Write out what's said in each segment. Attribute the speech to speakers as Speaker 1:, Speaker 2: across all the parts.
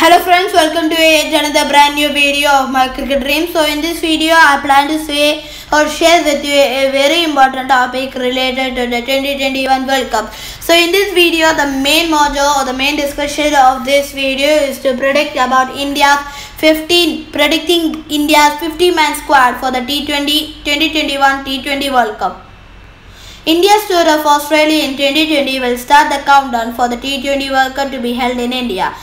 Speaker 1: Hello friends, welcome to yet another brand new video of my cricket dream. So in this video I plan to say or share with you a very important topic related to the 2021 World Cup. So in this video the main module or the main discussion of this video is to predicting India's 50-man squad for the 2021 T20 World Cup. India's tour of Australia in 2020 will start the countdown for the T20 World Cup to be held in India.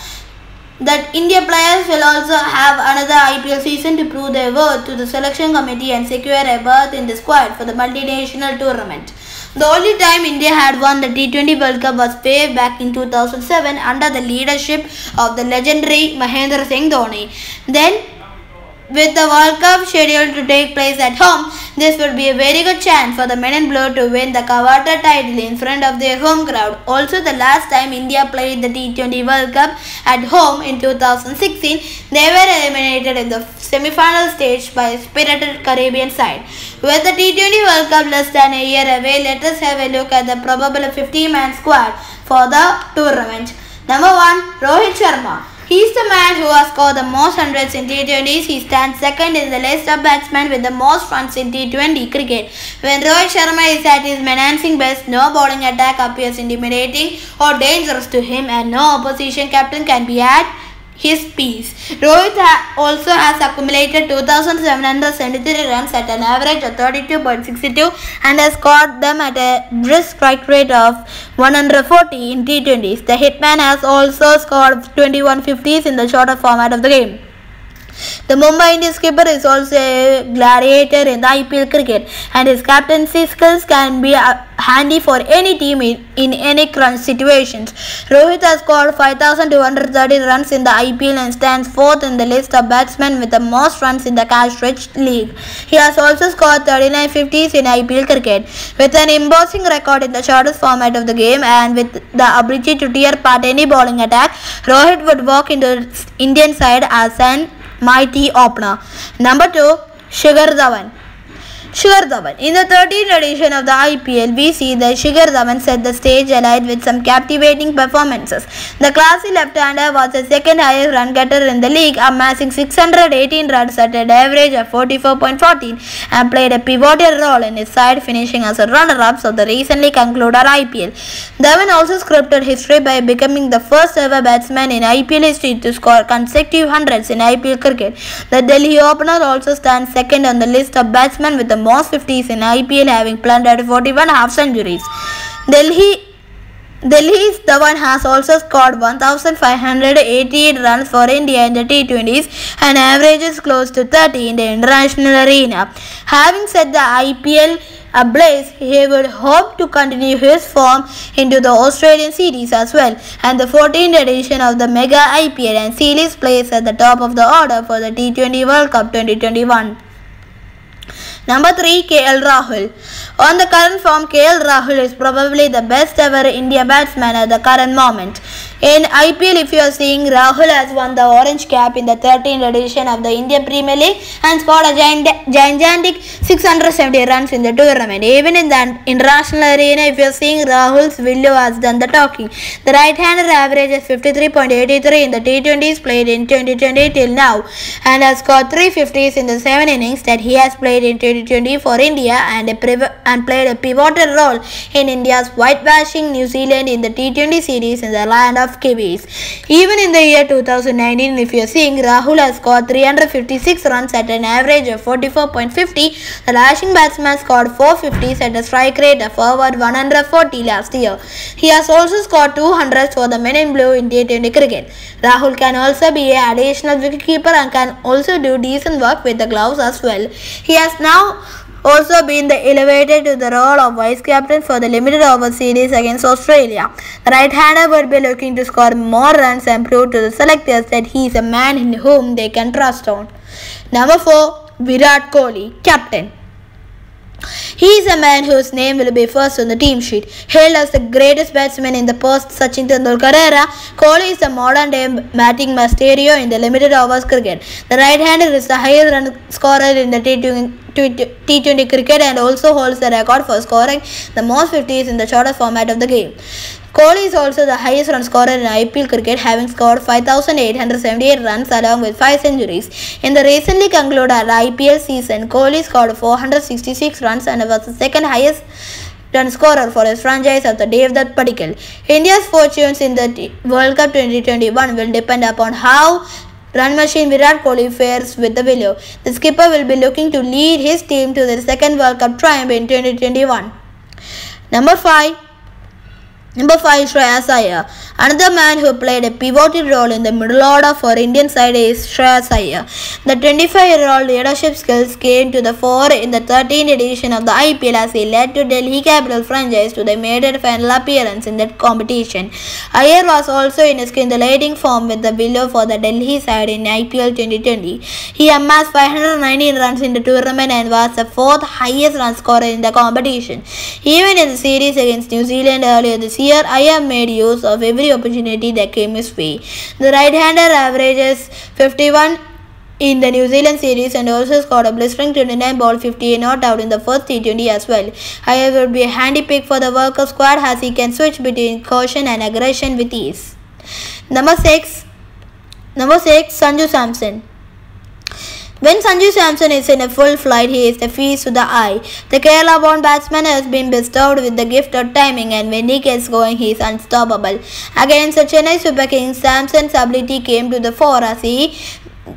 Speaker 1: That India players will also have another IPL season to prove their worth to the selection committee and secure a berth in the squad for the multinational tournament. The only time India had won the T20 World Cup was way back in 2007 under the leadership of the legendary Mahendra Singh Dhoni. Then, with the World Cup scheduled to take place at home, this would be a very good chance for the men in blue to win the coveted title in front of their home crowd. Also, the last time India played the T20 World Cup at home in 2016, they were eliminated in the semi-final stage by a spirited Caribbean side. With the T20 World Cup less than a year away, let us have a look at the probable 50-man squad for the tournament. Number 1. Rohit Sharma. He is the man who has scored the most hundreds in T20s. He stands second in the list of batsmen with the most runs in T20 cricket. When Rohit Sharma is at his menacing best, no bowling attack appears intimidating or dangerous to him, and no opposition captain can be at his piece. Rohit also has accumulated 2,773 runs at an average of 32.62 and has scored them at a brisk strike rate of 140 in T20s. The hitman has also scored 21 50s in the shorter format of the game. The Mumbai Indians skipper is also a gladiator in the IPL cricket, and his captaincy skills can be handy for any team in any crunch situations. Rohit has scored 5,230 runs in the IPL and stands fourth in the list of batsmen with the most runs in the cash-rich league. He has also scored 39 50s in IPL cricket. With an imposing record in the shortest format of the game and with the ability to tear apart any bowling attack, Rohit would walk into the Indian side as an mighty opener. Number 2. Shikhar Dhawan. In the 13th edition of the IPL, we see that Shikhar Dhawan set the stage alight with some captivating performances. The classy left-hander was the second highest run getter in the league, amassing 618 runs at an average of 44.14 and played a pivotal role in his side, finishing as a runner-up of the recently concluded IPL. Dhawan also scripted history by becoming the first ever batsman in IPL history to score consecutive hundreds in IPL cricket. The Delhi opener also stands second on the list of batsmen with the most 50s in IPL, having plundered 41 half centuries. Delhi's Dhawan has also scored 1,588 runs for India in the T20s and averages close to 30 in the international arena. Having set the IPL ablaze, he would hope to continue his form into the Australian series as well and the 14th edition of the Mega IPL and seal his place at the top of the order for the T20 World Cup 2021. Number 3. KL Rahul. On the current form, KL Rahul is probably the best ever India batsman at the current moment. In IPL, if you are seeing, Rahul has won the orange cap in the 13th edition of the Indian Premier League and scored a gigantic 670 runs in the tournament. Even in the international arena, if you are seeing, Rahul's Willow has done the talking. The right-hander averages 53.83 in the T20s played in 2020 till now and has scored 350s in the 7 innings that he has played in 2020 for India and played a pivotal role in India's whitewashing New Zealand in the T20 series in the land of Kiwis. Even in the year 2019, if you are seeing, Rahul has scored 356 runs at an average of 44.50. The lashing batsman scored 450s at a strike rate of over 140 last year. He has also scored 200s for the men in blue in T20 cricket. Rahul can also be an additional wicketkeeper and can also do decent work with the gloves as well. He has now also been elevated to the role of vice captain for the limited over series against Australia. The right-hander would be looking to score more runs and prove to the selectors that he is a man in whom they can trust on. Number 4. Virat Kohli, captain. He is a man whose name will be first on the team sheet. Hailed as the greatest batsman in the post-Sachin Tendulkar era, Kohli is a modern-day batting masterio in the limited overs cricket. The right-hander is the highest run scorer in the T20 cricket and also holds the record for scoring the most 50s in the shortest format of the game. Kohli is also the highest run scorer in IPL cricket, having scored 5,878 runs along with 5 centuries. In the recently concluded IPL season, Kohli scored 466 runs and was the second highest run scorer for his franchise after Devdutt Padikkal. India's fortunes in the World Cup 2021 will depend upon how run machine Virat Kohli fares with the willow. The skipper will be looking to lead his team to their second World Cup triumph in 2021. Number 5, Shreyas Iyer. Another man who played a pivotal role in the middle order for Indian side is Shreyas Iyer. The 25-year-old leadership skills came to the fore in the 13th edition of the IPL as he led to Delhi Capital franchise to the maiden final appearance in that competition. Iyer was also in a scintillating form with the willow for the Delhi side in IPL 2020. He amassed 519 runs in the tournament and was the fourth highest run scorer in the competition. Even in the series against New Zealand earlier this year, Iyer made use of every opportunity that came his way. The right-hander averages 51 in the New Zealand series and also scored a blistering 29 ball 58 not out in the first T20 as well. Iyer would be a handy pick for the World Cup squad as he can switch between caution and aggression with ease. Number 6, Sanju Samson. When Sanju Samson is in a full flight, he is a feast to the eye. The Kerala-born batsman has been bestowed with the gift of timing, and when he gets going, he is unstoppable. Against the Chennai Super Kings, Samson's ability came to the fore as he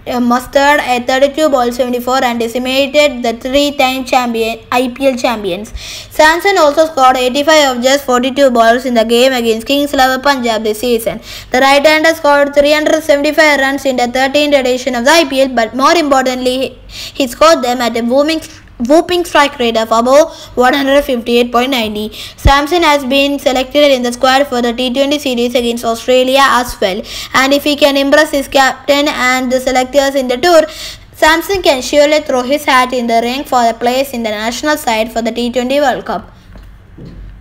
Speaker 1: mustered a 32 ball 74 and decimated the 3-time IPL champions. Samson also scored 85 of just 42 balls in the game against Kings 11 Punjab this season. The right-hander scored 375 runs in the 13th edition of the IPL, but more importantly, he scored them at a whooping strike rate of above 158.90. Samson has been selected in the squad for the T20 series against Australia as well, and if he can impress his captain and the selectors in the tour, Samson can surely throw his hat in the ring for a place in the national side for the T20 World Cup.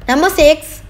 Speaker 1: Number 6,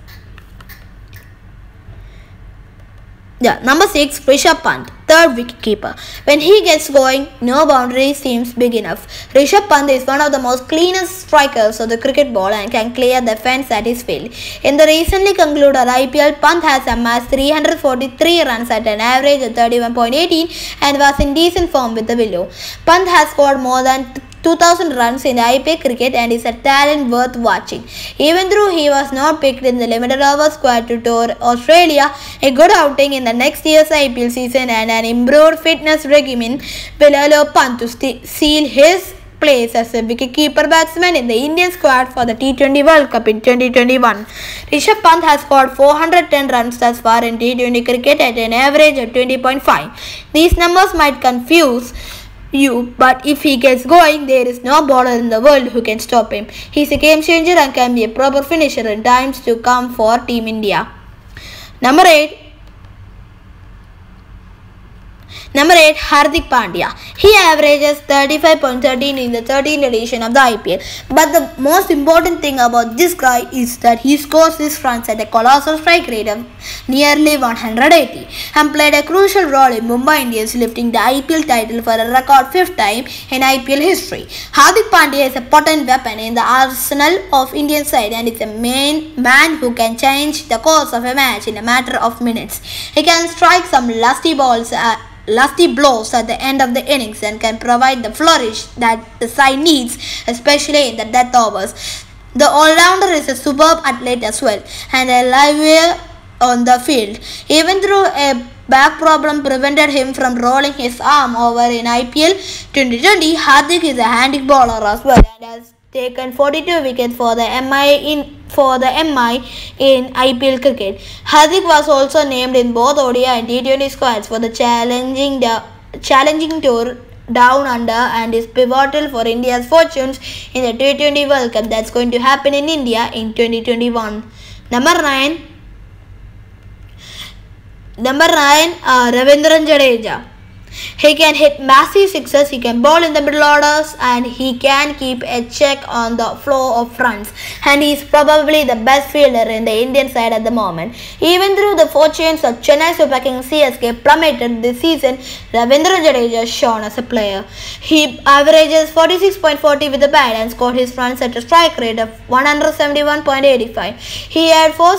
Speaker 1: Rishabh Pant, third wicketkeeper. When he gets going, no boundary seems big enough. Rishabh Pant is one of the most cleanest strikers of the cricket ball and can clear the fence at his field. In the recently concluded IPL, Pant has amassed 343 runs at an average of 31.18 and was in decent form with the willow. Pant has scored more than 2,000 runs in IPL cricket and is a talent worth watching. Even though he was not picked in the limited over squad to tour Australia, a good outing in the next year's IPL season and an improved fitness regimen will allow Pant to seal his place as a wicketkeeper batsman in the Indian squad for the T20 World Cup in 2021. Rishabh Pant has scored 410 runs thus far in T20 cricket at an average of 20.5. These numbers might confuse you, but if he gets going, there is no bowler in the world who can stop him. He's a game changer and can be a proper finisher in times to come for Team India. Number 8, Hardik Pandya. He averages 35.13 in the 13th edition of the IPL. But the most important thing about this guy is that he scores his runs at a colossal strike rate of nearly 180 and played a crucial role in Mumbai Indians lifting the IPL title for a record 5th time in IPL history. Hardik Pandya is a potent weapon in the arsenal of Indian side and is a main man who can change the course of a match in a matter of minutes. He can strike some lusty blows at the end of the innings and can provide the flourish that the side needs, especially in the death overs. The all-rounder is a superb athlete as well and a livelier on the field. Even though a back problem prevented him from rolling his arm over in IPL 2020, Hardik is a handy bowler as well and has taken 42 wickets for the MI in IPL cricket. Hardik was also named in both ODI and T20 squads for the challenging tour down under and is pivotal for India's fortunes in the T20 World Cup that's going to happen in India in 2021. Number 9, Ravindran Jadeja. He can hit massive sixes, he can bowl in the middle orders, and he can keep a check on the flow of runs. And he is probably the best fielder in the Indian side at the moment. Even through the fortunes of Chennai Super Kings, CSK plummeted this season, Ravindra Jadeja shone as a player. He averages 46.40 with the bat and scored his runs at a strike rate of 171.85. He has four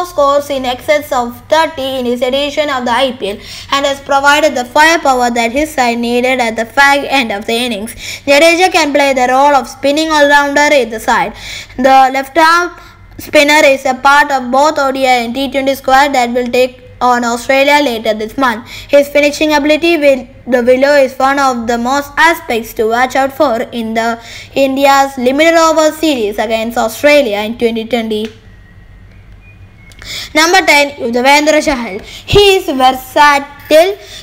Speaker 1: scores in excess of 30 in his edition of the IPL and has provided the firepower that his side needed at the fag end of the innings. Jadeja can play the role of spinning all-rounder in the side. The left-arm spinner is a part of both ODI and T20 squad that will take on Australia later this month. His finishing ability with the willow is one of the most aspects to watch out for in the India's limited over series against Australia in 2020. Number 10, Yuzvendra Chahal. He is versatile.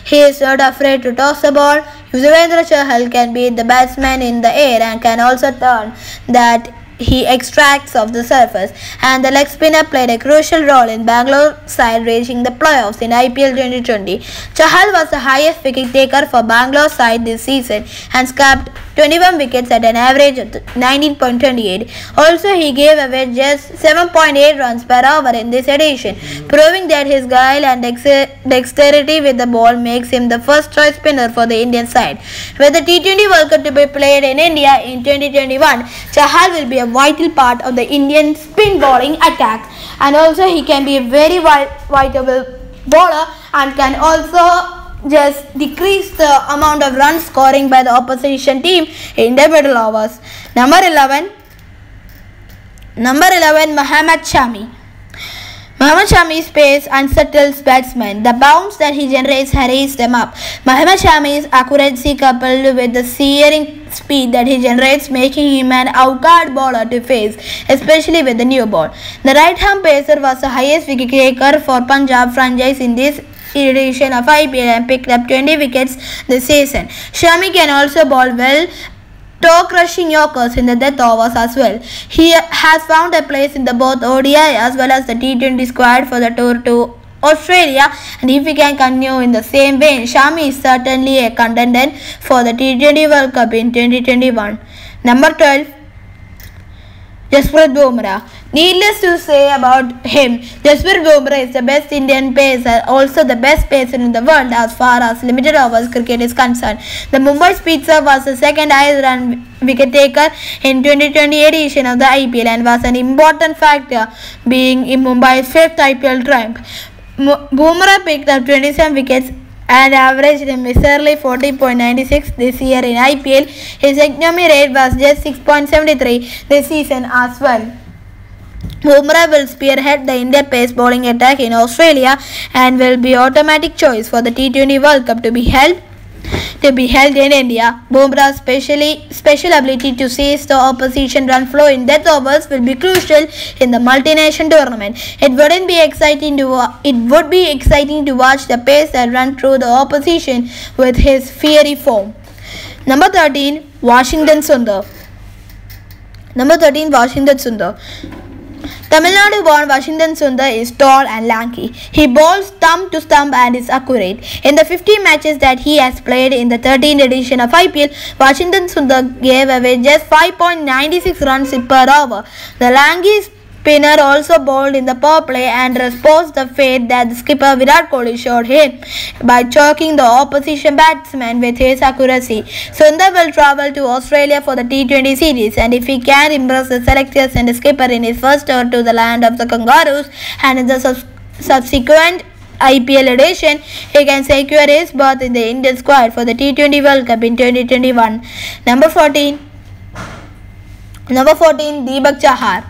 Speaker 1: He is not afraid to toss the ball. Yuzvendra Chahal can beat the batsman in the air and can also turn that he extracts off the surface, and the leg spinner played a crucial role in Bangalore side reaching the playoffs in IPL 2020. Chahal was the highest wicket taker for Bangalore side this season and scrapped 21 wickets at an average of 19.28. Also, he gave away just 7.8 runs per over in this edition, proving that his guile and dexterity with the ball makes him the first choice spinner for the Indian side. With the T20 World Cup to be played in India in 2021, Chahal will be a vital part of the Indian spin bowling attack, and also he can be a very vital bowler and can also just decrease the amount of runs scoring by the opposition team in the middle overs. Number 11, Mohammad Shami. Mohammad Shami's pace unsettles batsmen. The bounce that he generates hurries them up. Mohammad Shami's accuracy coupled with the searing speed that he generates making him an out-guard bowler to face, especially with the new ball. The right-hand pacer was the highest wicket taker for Punjab franchise in this edition of IPL and picked up 20 wickets this season. Shami can also bowl well, toe-crushing yorkers in the death overs as well. He has found a place in the both ODI as well as the T20 squad for the tour to Australia, and if he can continue in the same vein, Shami is certainly a contender for the T20 World Cup in 2021. Number 12, Jasprit Bumrah. Needless to say about him, Jasprit Bumrah is the best Indian pacer, also the best pacer in the world as far as limited overs cricket is concerned. The Mumbai Speedster was the second highest run wicket taker in 2020 edition of the IPL and was an important factor being in Mumbai's fifth IPL triumph. Bumrah picked up 27 wickets and averaged a miserly 40.96 this year in IPL. His economy rate was just 6.73 this season as well. Bumrah will spearhead the Indian pace bowling attack in Australia and will be automatic choice for the T20 World Cup to be held in India. Bumrah's special ability to seize the opposition run flow in death overs will be crucial in the multi-nation tournament. It would be exciting to watch the pace that run through the opposition with his fiery form. Number 13, Washington Sundar. Tamil Nadu-born Washington Sundar is tall and lanky. He bowls stump to stump and is accurate. In the 50 matches that he has played in the 13th edition of IPL, Washington Sundar gave away just 5.96 runs per over. The lanky spinner also bowled in the power play and resposed the fate that the skipper Virat Kohli showed him by choking the opposition batsman with his accuracy. Sundar will travel to Australia for the T20 series, and if he can impress the selectors and the skipper in his first tour to the land of the Kangaroos and in the subsequent IPL edition, he can secure his berth in the Indian squad for the T20 World Cup in 2021. Number 14, Deepak Chahar.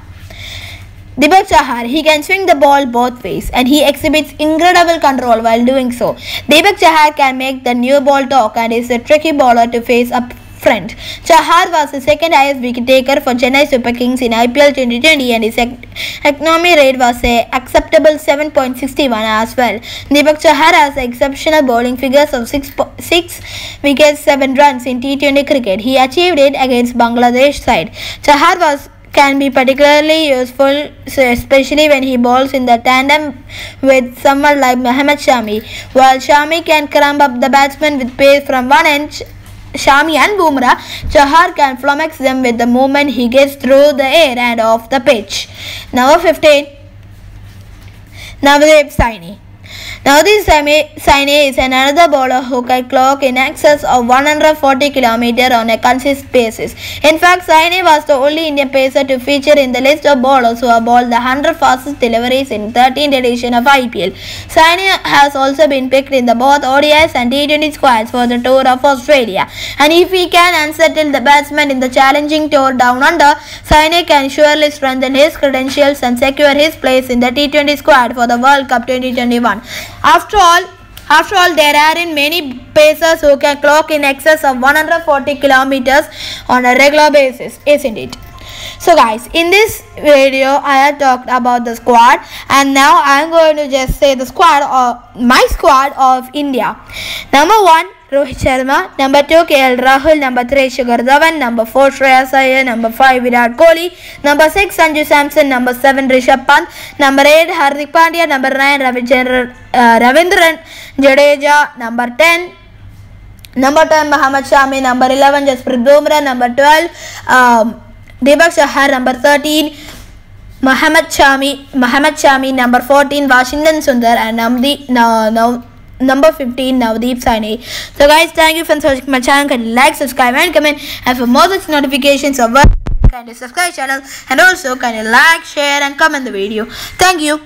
Speaker 1: He can swing the ball both ways and he exhibits incredible control while doing so. Deepak Chahar can make the new ball talk and is a tricky bowler to face up front. Chahar was the second highest wicket taker for Chennai Super Kings in IPL 2020 and his economy rate was a acceptable 7.61 as well. Deepak Chahar has exceptional bowling figures of 6 wickets, 7 runs in T20 cricket. He achieved it against Bangladesh side. Chahar was can be particularly useful, especially when he bowls in the tandem with someone like Mohammad Shami. While Shami can crumb up the batsman with pace from one end, Shami and Bumrah, Chahar can flummox them with the movement he gets through the air and off the pitch. Number 15, Navdeep Saini. Navdeep Saini is another bowler who can clock in excess of 140 km on a consistent basis. In fact, Saini was the only Indian pacer to feature in the list of bowlers who have bowled the 100 fastest deliveries in 13th edition of IPL. Saini has also been picked in the both ODIs and T20 squads for the tour of Australia. And if he can unsettle the batsman in the challenging tour down under, Saini can surely strengthen his credentials and secure his place in the T20 squad for the World Cup 2021. After all, there aren't many pacers who can clock in excess of 140 kilometers on a regular basis, isn't it? So guys, in this video I have talked about the squad, and now I am going to just say the squad or my squad of India. Number 1, Rohit Sharma. Number 2, KL Rahul. Number 3, Shikhar Dhawan. Number 4, Shreyas Iyer. Number 5, Virat Kohli. Number 6, Sanju Samson. Number 7, Rishabh Pant. Number 8, Hardik Pandya. Number 9, Ravindran Jadeja. Number 10, Mohammad Shami. Number 11, Jasprit Bumrah. Number 12, Deepak Chahar. Number 13, Mohammad Shami. Number 14, Washington Sundar. And number 15, Navdeep Saini. So guys, thank you for watching my channel. Kindly like, subscribe and comment. And for more such notifications of kindly subscribe channel, and also kindly like, share and comment the video. Thank you.